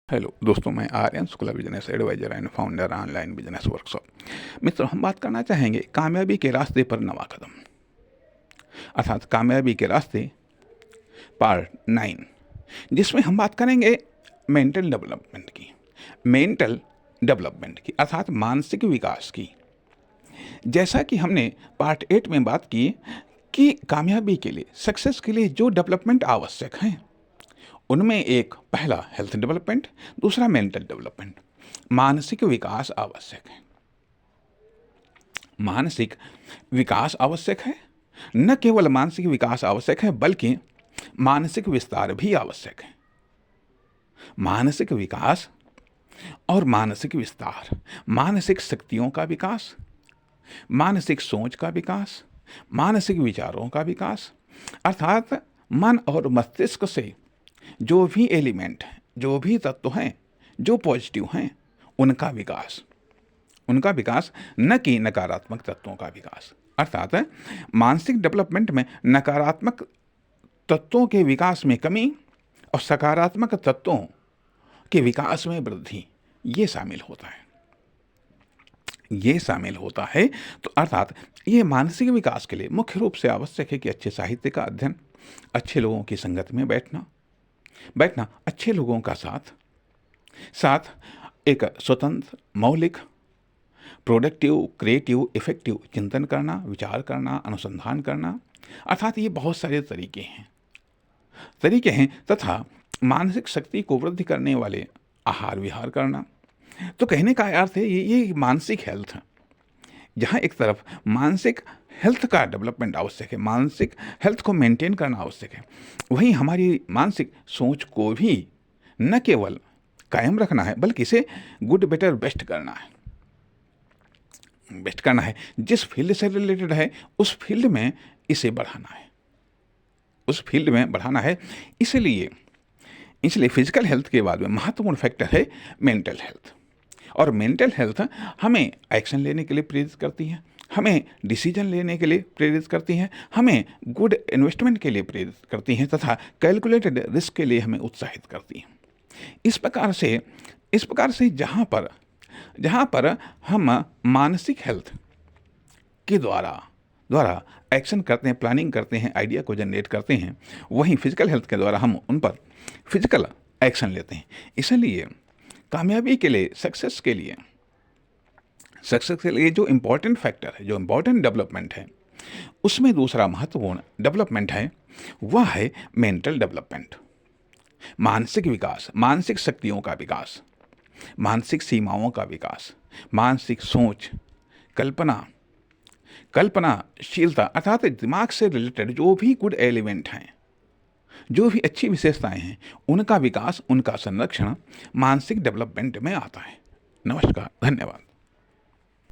Hello दोस्तों, मैं Aryan Shukla, business adviser and founder online business workshop. मित्रों, हम बात करना चाहेंगे कामयाबी के रास्ते पर नवा कदम, अर्थात कामयाबी के रास्ते पार्ट 9, जिसमें हम बात करेंगे मेंटल डेवलपमेंट की। मेंटल डेवलपमेंट की अर्थात मानसिक विकास की। जैसा कि हमने पार्ट 8 में बात की कि कामयाबी के लिए, सक्सेस के लिए जो डेवलपमेंट आवश्यक हैं, उनमें एक पहला हेल्थ डेवलपमेंट, दूसरा मेंटल डेवलपमेंट, मानसिक विकास आवश्यक है। मानसिक विकास आवश्यक है। न केवल मानसिक विकास आवश्यक है बल्कि मानसिक विस्तार भी आवश्यक है। मानसिक विकास और मानसिक विस्तार, मानसिक शक्तियों का विकास, मानसिक सोच का विकास, मानसिक विचारों का विकास, अर्थात मन और मस्तिष्क से जो भी एलिमेंट, जो भी तत्व हैं, जो पॉजिटिव हैं, उनका विकास, उनका विकास, न कि नकारात्मक तत्वों का विकास। अर्थात मानसिक डेवलपमेंट में नकारात्मक तत्वों के विकास में कमी और सकारात्मक तत्वों के विकास में वृद्धि, ये शामिल होता है। ये शामिल होता है। तो अर्थात ये मानसिक विकास के लिए मुख्य रूप से आवश्यक है कि अच्छे साहित्य का अध्ययन, अच्छे लोगों की संगत में बैठना, अच्छे लोगों का साथ एक स्वतंत्र, मौलिक, प्रोडक्टिव, क्रिएटिव, इफेक्टिव चिंतन करना, विचार करना, अनुसंधान करना, अर्थात ये बहुत सारे तरीके हैं तथा मानसिक शक्ति को वृद्धि करने वाले आहार विहार करना। तो कहने का अर्थ है ये मानसिक हेल्थ है। जहाँ एक तरफ मानसिक हेल्थ का डेवलपमेंट आवश्यक है, मानसिक हेल्थ को मेंटेन करना आवश्यक है, वहीं हमारी मानसिक सोच को भी न केवल कायम रखना है बल्कि इसे गुड, बेटर, बेस्ट करना है। जिस फील्ड से रिलेटेड है उस फील्ड में इसे बढ़ाना है, इसलिए फिजिकल हेल्थ के बाद में महत्वपूर्ण फैक्टर है मेंटल हेल्थ। और मेंटल हेल्थ हमें एक्शन लेने के लिए प्रेरित करती है, हमें डिसीजन लेने के लिए प्रेरित करती हैं, हमें गुड इन्वेस्टमेंट के लिए प्रेरित करती हैं तथा कैलकुलेटेड रिस्क के लिए हमें उत्साहित करती हैं। इस प्रकार से जहाँ पर हम मानसिक हेल्थ के द्वारा एक्शन करते हैं, प्लानिंग करते हैं, आइडिया को जनरेट करते हैं, वहीं फिजिकल हेल्थ के द्वारा हम उन पर फिजिकल एक्शन लेते हैं। इसलिए कामयाबी के लिए, सक्सेस के लिए जो इम्पोर्टेंट फैक्टर है, जो इम्पोर्टेंट डेवलपमेंट है, उसमें दूसरा महत्वपूर्ण डेवलपमेंट है, वह है मेंटल डेवलपमेंट, मानसिक विकास, मानसिक शक्तियों का विकास, मानसिक सीमाओं का विकास, मानसिक सोच, कल्पनाशीलता, अर्थात दिमाग से रिलेटेड जो भी गुड एलिमेंट हैं, जो भी अच्छी विशेषताएं हैं, उनका विकास, उनका संरक्षण मानसिक डेवलपमेंट में आता है। नमस्कार, धन्यवाद।